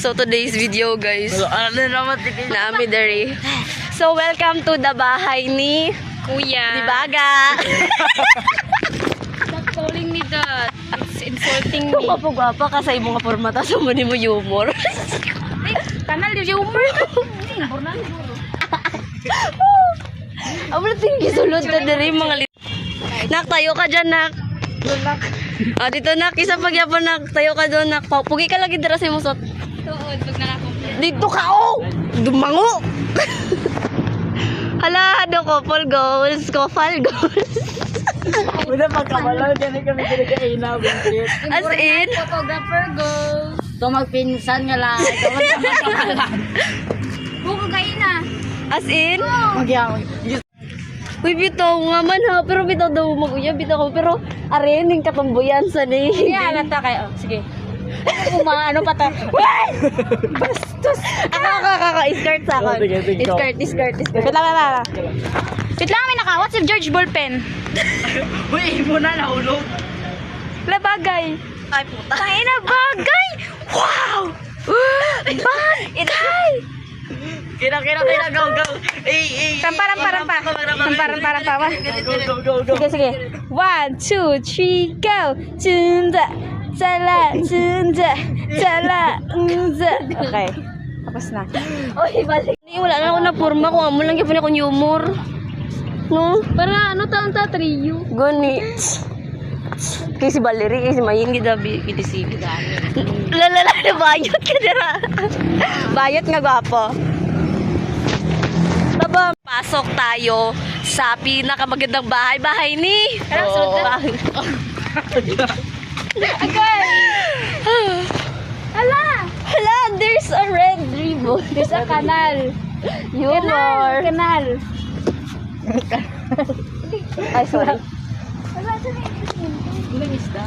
So today's video guys, naami dari. So welcome to the bahay ni Kuya. Di Baga. Stop calling me that. It's insulting me. Kapag-gwapa ka sa imong formata sa mo ni mo humor. Kanal yung humor. Amo na tinggi sulod ta diri mga Nak, tayo ka dyan, nak. Ah, dito, nak. Isa pagyapon, nak. Tayo ka doon, nak. Pugi ka lagi dira sa musot. Tuod, pag nakakomplete. Dito ka, oh! Dumango! Hala, do couple goals. Couple goals. Una pagkamalaw, dyan kami kinakaina. As in? Photographer goes. So magpinsan nga lang. Buko kayo na. As in? Magyawag. Uy, bitaw nga man, ha. Pero bitaw daw mag-uya, bitaw ko. Pero, arin, yung katambuyan sa ni. Kaya alata kayo. Sige. Ano pa ta? Bastos. Ako. Skirt sa akin. Skirt. Wait lang. Wait lang, may nakawat si George Ballpen. Uy, mo na nahulog. Labagay. Ay, puta. Tayo na bagay! Wow! Bagay! Kira, go. Rampa. Go. Sige. 1, 2, 3, go! Tunda, sala. Okay. Tapos na. Uy, balik. Wala na ako na forma kung amo lang yung akong humor. No? Para ano taon ta? Trio. Gani. Kaya si Valerie, kaya si Mayin, gidabi, kidisili. Lalala na bayot ka dira. Bayot nga gwapo. Baba, pasok tayo sa pinakamagandang bahay ni. Agay! Hala, there's a red ribbon. There's a kanal. Humor. Kanal. Ay, sorry. Ilang isda?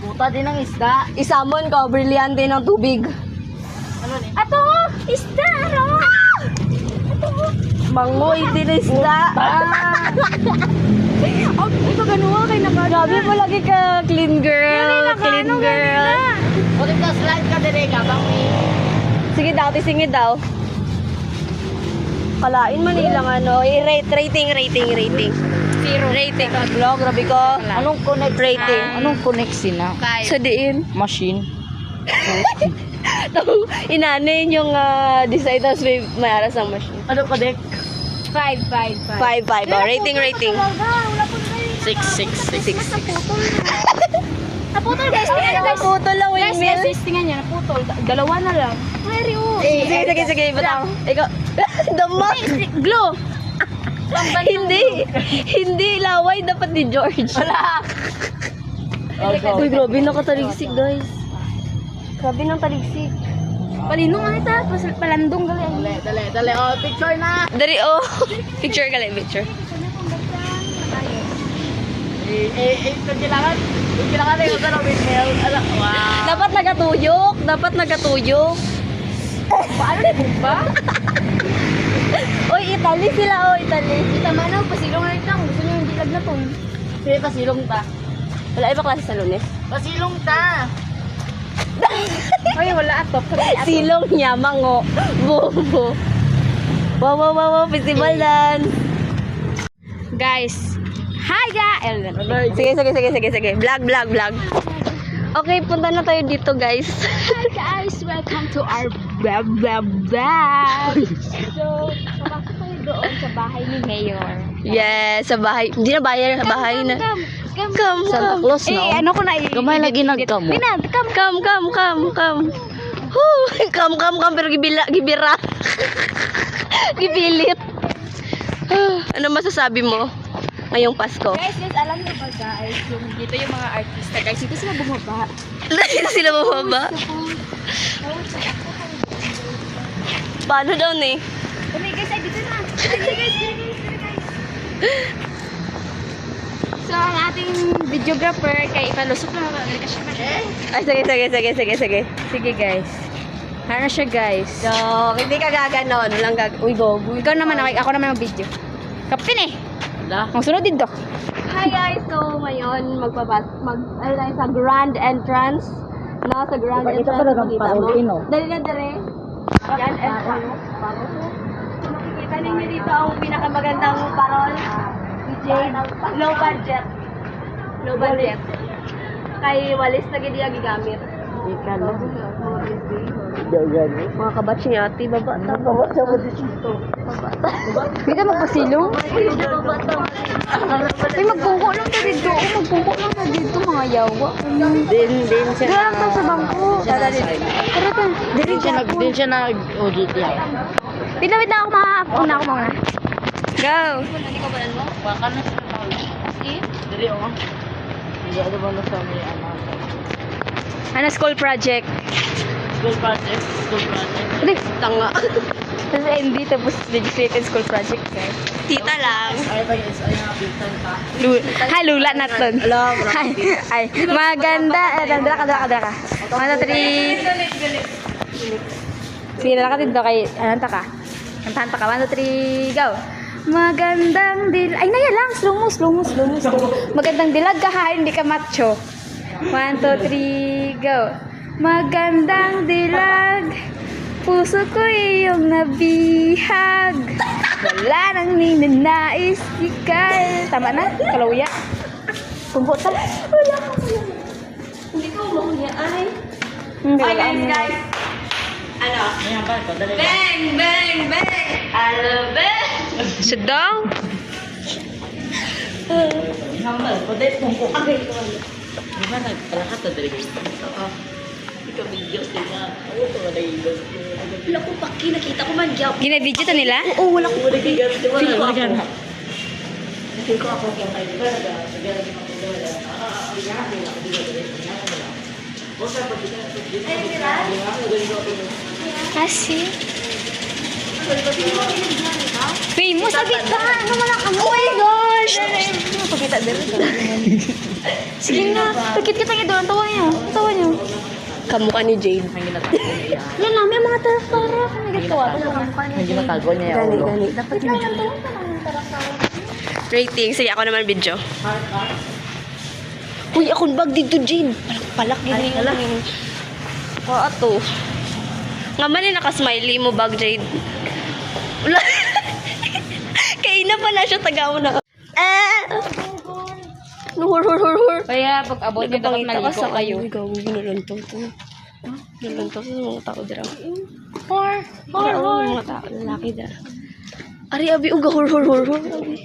Puta din ang isda. Isamon ko, brilyante ng tubig. Ano ni? Ato! Isda! Ano? Mango, itinista. Ito ganuha kay naka. Grabe mo lagi ka, clean girl. Clean girl. Ulit na slide ka din ka. Sige daw, tisingid daw. Kalain man ilang ano. Rating. Zero. Rating. Aglo, grabe ko. Anong connect? Rating. Anong connect sina? Sa diin. Machine. Inanin yung design tapos may aras ang machine. Ano connect? 5. 5. Oh, rating. Wala po na 6. Naputol guys, tingnan nyo guys. Putol lang, Guys, windmill. tingnan nyo, naputol. Dalawa na lang. Mary, oh. Sige. Batang. Ikaw. Damak. Glow. Hindi laway dapat ni George. Wala. Uy, grabe nakataligsik, guys. Grabe nang taligsik. Palinong nga ita. Palandong gali. Dali. Oh, picture na. Dari, oh. Picture ka lang, picture. Ito kailangan na yung sa windmill. Wow. Dapat nagatuyok. Paano ni Bumba? Oy, Italy sila, oh, Italy. Tama na, pasilong na ito. Gusto nyo yung dilag na to. Sige, pasilong ta. Wala iba klase sa Lunes. Pasilong ta. Ay, wala ato. Silong niya, mango. Bobo. Wow, festival dance. Guys. Hi guys. Sige. Vlog. Okay, punta na tayo dito, guys. Hi guys, welcome to our vlog. So, papasok tayo doon sa bahay ni Mayor. Yes, sa bahay. Hindi na bahay na. Come. Santa Claus Eh, na. ano ko na Gamay lagi nagkamo. Come. Come, pero gibira. Gibilit. Ano masasabi mo ngayong Pasko? Guys, alam niyo ba guys, yung dito yung mga artista guys, dito sila bumaba. Sila mababa. Paano daw ni? Okay guys, ay dito na. Guys. So, ang ating videographer kay ipalusok na Ay, sige. Sige guys. Ano siya guys? So, hindi ka gaganon. Walang Uy, go. Ikaw naman, ako naman ang video. Kaptin eh. Ang sunod din to. Hi guys! So, ngayon, ano tayo sa grand entrance Nasa grand Ipakita entrance. pa lang ang makita mo. parol, no? Dali na dali. Yan, parol. Makikita ninyo dito ang pinakamagandang parol. DJ, low budget. Low budget. Kay Walis na gidi ang gigamit. Ika lang. Gagani. Mga kabatch niya, ati, babata. Nakawasa mo dito. Hindi ka magpasilong? Ay, magkuko lang ka dito. Magkuko lang ka dito, mga yawa. Din siya Dito lang ka sa bangko. Tara ka. Din siya nag-audit yan. Wait lang ako, una ako muna. Go! Baka na sa tao. Dili o. Hindi ano ba na sa may Ano, school project? school project. Hindi. Tanga. Tapos hindi, tapos legislative school project. Tita lang. Ay, ba yes, ay nabitan ka. Hi, lula natin. Alam, Ay, maganda. Dala ka. 1, 2, 3. Sige, dala ka dito kay, ananta ka? Kantahan pa ka. 1, 2, 3, go. Magandang dilag. Ay, naya lang. Slow mo. Magandang dilag ka ha, hindi ka macho. 1, 2, 3, go. Magandang dilag. Puso ko iyong nabihag. Wala nang ninanais ikay. Tama na? Kalawya? Pumputal? Wala ka. Hindi ko makunya ay. Hindi, Ay, wala. guys. Ano? Ayan ba? Dali. Bang, bang, bang. I love it. Sit down. Hambal, pwede pong ko. Okay, di ba nagpalakat na dali? Oo. Ikaw video sila. Oo, ito wala yung Wala ko paki, nakita ko man gyap. Gina-video to nila? Oo, wala ko. wala kay gas, di ba? Feel ko Wala ako. ganap. Feel ko ako kaya kayo. Pero sagara di makagawa. Kasi. Famous agad ka. Ano man ang oh my gosh. Pagkita din. Sige na. Pagkit kita nga doon. Tawa niyo. Kamukha ni Jade. Yan na. May mga tarak-tarak. May gatawa. Ang ginatago niya yung ulo. Gani. Dapat video. Rating. Sige, ako naman video. Uy, akong bag dito, Jade. Palak gini. Oo, ato. Nga man eh, nakasmiley mo bag, Jade. Wala. Kaya na pala siya tagaw na. Hur. Kaya pag abot niyo dapat maligo kayo. Gawin naluntaw to. Naluntaw sa mga tao dira. Hor. Mga tao, lalaki dira. Ari, abi, uga, hur. Abi.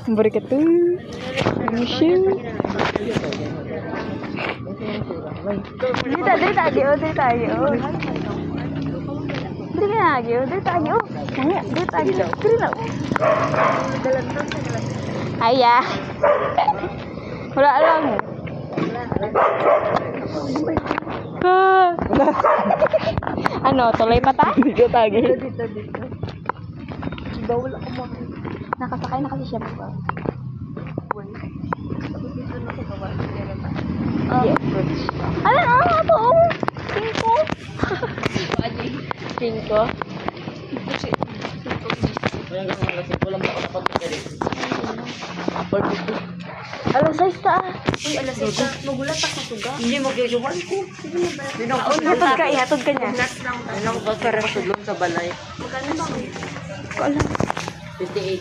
Berikatu. Mission. Dito tayo. Dito tayo. Ayah. Wala lang. Ano, tuloy pa ta? Dito tagi. Nakasakay na kasi siya pa. Ano na? Ito oh. 5. Ayan ka mga lasing. Walang baka napagkakari. Alas 6 ta. Uy, alas ito. Magulat pa sa suga. Hindi magyayuman ko. Ihatod ka niya. Anong ba para sudlong sa balay? Magkano ba? Ko alam. 58.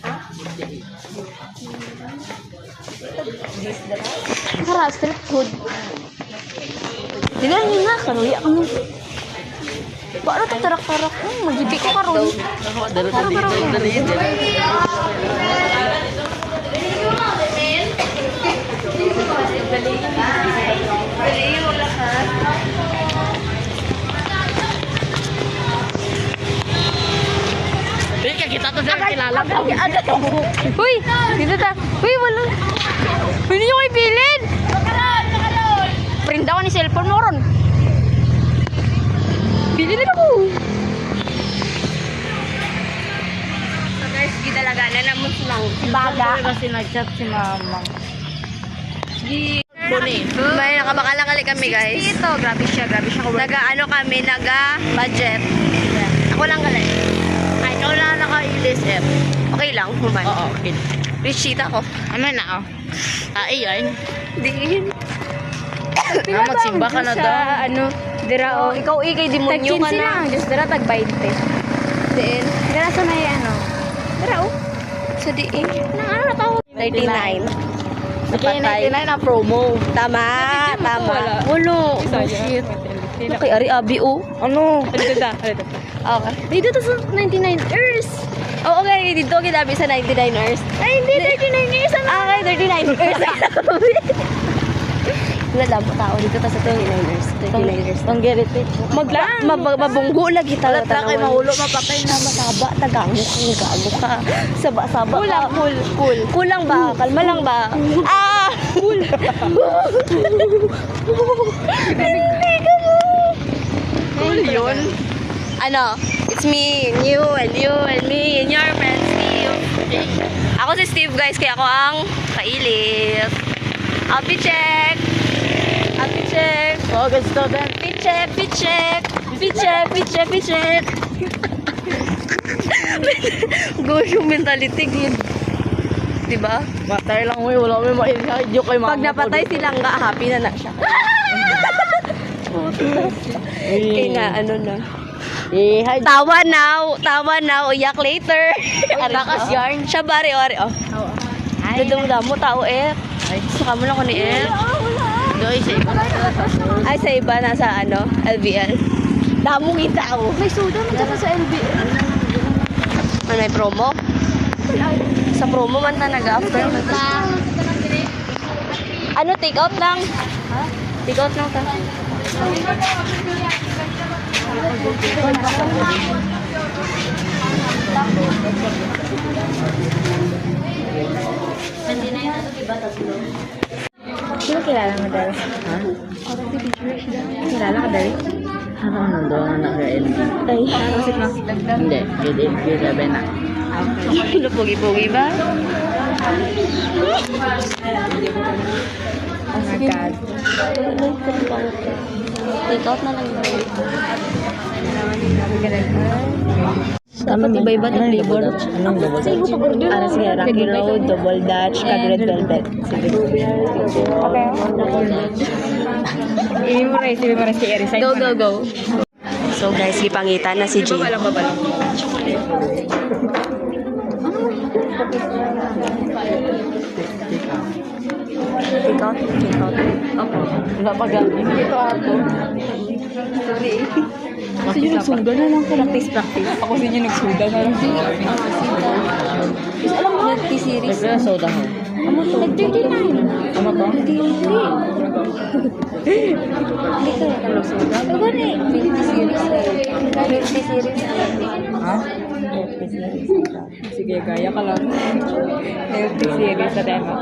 Ha? 58. Kara, street food. Dila niya nga, karuya ka mo. Paano ito tarak-tarak? Magibi ko karon. Dali. Dali mo lahat. Hindi ka kita to sa kilala ko. Uy! Dito ta. Uy, wala. Hindi nyo kayo pilin! baga. Kasi nag-chat si mama. May nakabakalang kami guys. Ito, grabe siya. Naga-ano kami, naga-budget. Ako lang galing. Ay, ikaw na naka-ilis F. Okay lang, human. Oo, okay. Rich tita ko. Ano na ako? Iyan. Di. Magsimba ka na Sa, daw. ano, dira o. Ikaw ikay demonyo ka Tag-15 na. lang. Diyos, dira tag 20. Diin. Dira sa may ano. Dira o. Sa diin. Nang ano na tawag? 39. Napatay. 99 na promo. Tama, tama. Ulo. Oh, shit. Okay, ari abi o. Ano? Okay. Dito to sa 99 hours. Oh, okay. Dito kinabi sa 99 hours. Ay, hindi. 39 hours. Okay, 39 hours. Wala lang po tao dito ta sa 39 hours. 39 hours. Ang gerite. Mabunggo lagi ta. Talat lang kay mahulo mapatay na masaba. Tagango ka, gago ka. Saba-saba Kulang, ka. Cool. Kulang ba? Kalma lang ba? Ah! Cool. Hindi ka mo. Cool yun. Ano? It's me, and you, and you, and me, and your friend Steve. Ako si Steve guys, kaya ako ang kailit. Happy check. Happy check. Oh, gusto din. Picheck, picheck. Picheck, picheck, picheck. Gosh, yung mentality, good. Diba? Matay lang mo. Wala mo mainit. Joke kay mama. Pag napatay silang nga, happy na siya. Kaya nga, ano na. Eh, hi. Tawa now, uyak later. takas yarn. Siya bari, ori, oh. Dudong damo, tao, Saka mo lang ko ni Doy, sa iba. Ay, sa iba, nasa ano, LBL. Damo kita, oh. May soda man dyan sa LBL. Ano, may promo? Sa promo man ta nag-after. Ano, take out lang? Ha? Take out lang ta. Sino kilala mo, Dari? Ha? Kilala ka, Dari? Ano nandun ang naka-LB? Ay, Musik lang. Hindi. Grade 11 na. ano, pogi-pogi ba? Oh my God. Take out na lang. Dapat iba-iba na flavor. Anong double Dutch? Ano, sige, Rocky Road, Double Dutch, Red Velvet. Sige. Okay. I-memorize si Eris. Go, go, go. So guys, ipangitan na si Jay. Babalang. Take out. Opo. Wala pa gamit. Ito ako. Sorry. Kasi yung nagsuda na lang. Practice. Ako sa inyo nagsuda na lang. Alam mo, T-series. Siyempre, soda ho. Nag-39. Ano to? Hindi ka nagsuda. Ay, gani. 50 series. 50 series. Ha? Sige, gaya ka lang. Healthy series sa tema.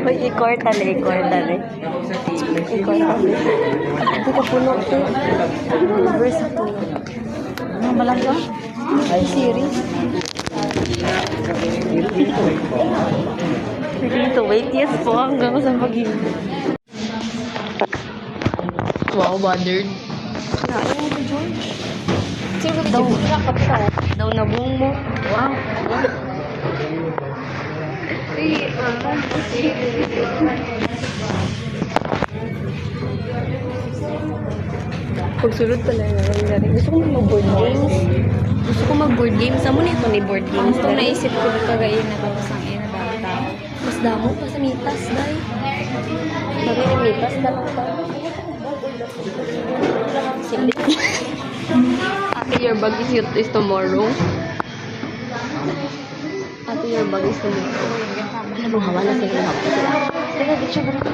Uy, i-quartal. Hindi ka puno ito. Verse 2. Ano malangga? Ay, series. Dito, wait, yes po. Hanggang sa pag-ibig. Wow, bothered. Daw na buong mo. Wow. Pagsulod pala na rin. Gusto ko mag-board games. Mag-board games. Amo nito ni board games. Kung naisip ko kagayin na tapos ang ina dami tao. Mas damo pa sa mitas, day. Sabi ni mitas, dalang pa. Simple. Ate, your bag is tomorrow. Ate, your bag is tomorrow. Alam mo, hawa na sila. Teka, di siya ganito.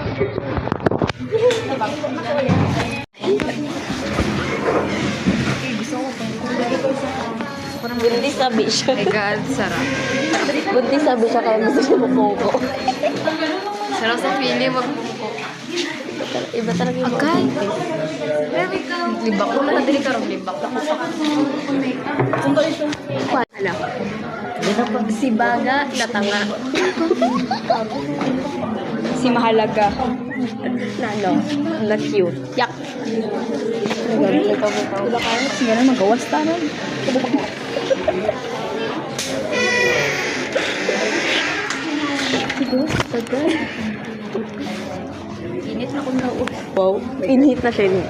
Buntis sabi siya. My God, sarap. Buntis sabi siya kaya gusto siya magkoko. Sarap sa feeling magpupok. Iba talaga yung Okay. libak ko na dili karong libak ako sa Ano? Si Baga Natanga. si Mahalaga. Na ano? Na cute. Yak. Siguro magawas tanan. Tagal. Init na kung nauot. Wow. Inhit na siya.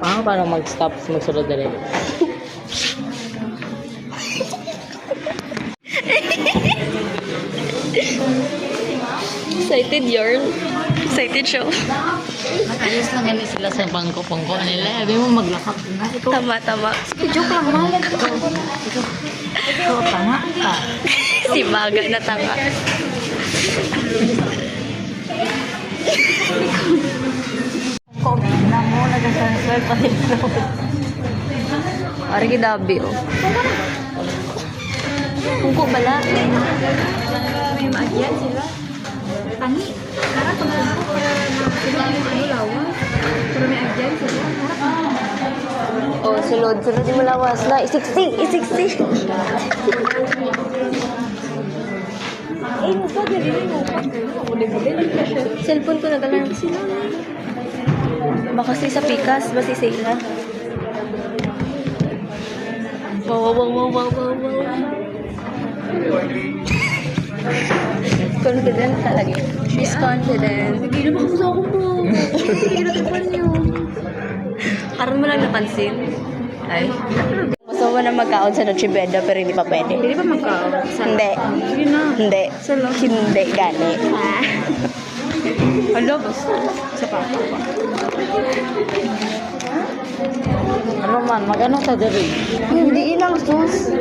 Paano mag-stop magsulod na rin? Excited yarn. Excited siya. Ayos lang ganun sila sa bangko-bangko nila. Sabi mo maglakap na. Tama. Joke lang, malag ko. Ikaw, tanga ka. Si Baga Natanga. Comment na mo, nag-transfer pa rin. Ari gidabi oh. Kungko bala. May maagyan sila. Tangi. Harap ang bangko para sila yung lawas. Pero may agyan sila. Oh, sulod yung malawas na. Isiksi. Eh, muka dali mo. Cellphone ko nagalang sila. Baka si sa pikas, basi sila. Wow. Confident talaga. She's confident. Hindi na makamusa ako po. Hindi na tapan niyo. Karoon mo lang napansin. Ay. Gusto mo na magkaon sa Noche Buena pero hindi pa pwede. Hindi ba magkao? Hindi. Sige na. Hindi. Hindi gani. Hello? Sa pa. Ano man, mag-ano ka dali? Hindi ilang sus.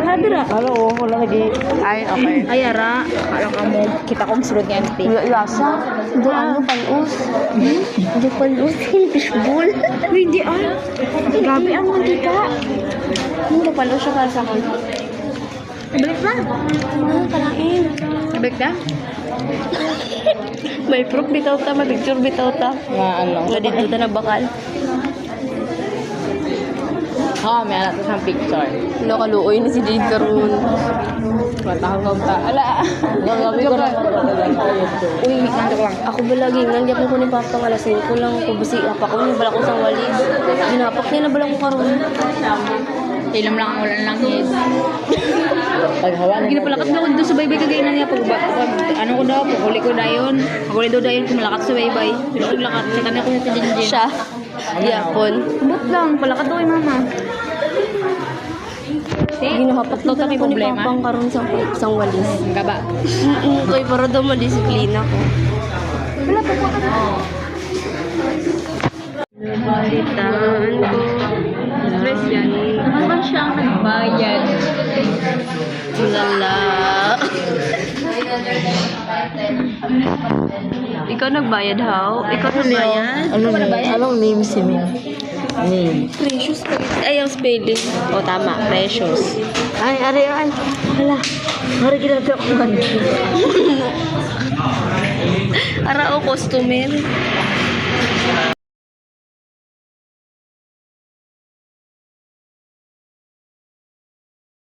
Hadira. Hello, wala lagi. Ay, okay. Ay, ara. Akala ka mo. Kita kong sulod nga yung steak. Lasa. Hindi ano, palus. Hindi palus. Hindi fishbowl. Hindi ah. Grabe ang mantika. Hindi palus siya para sa akin. Balik na. Kalain. Balik na? May proof bitaw ta, may picture bitaw ta. Nga ano? Nga dito ta na bakal. May anak ko siyang picture. Ano kaluoy ni si Jade karoon. Matahong ta. Ala! Gagabi ko na. Uy, nandok lang. Ako ba lagi nga, ko ni Papa nga alas 5 lang ako basi apa ko ni bala ko sa walis. Ginapak niya na bala ko karon. Ilam lang ang wala lang head. Paghawa na. Ginapalakat na ko doon sa baybay kagainan niya. Ano ko daw, paguli ko dayon. Paguli daw dayon, kumalakat sa baybay. Pero lakat, sa kanya ko sa Jinjin. Siya. Yapon. Bot lang, palakat daw mama. Ginapak Tatlo na kami ko ni problema. Papa karon sa walis. Gaba. Kay para daw madisiplina ko. Wala pa pa ka. Balitaan ko. Stress yan. Naman siyang nagbayad. Lala. Ikaw nagbayad, how? Ikaw nagbayad? Anong name si Min? Name. Precious pa. Ay, ang spelling. O, tama. Precious. Ay, ay. Hala. Hari ginagawa ko man. Ara o, customer.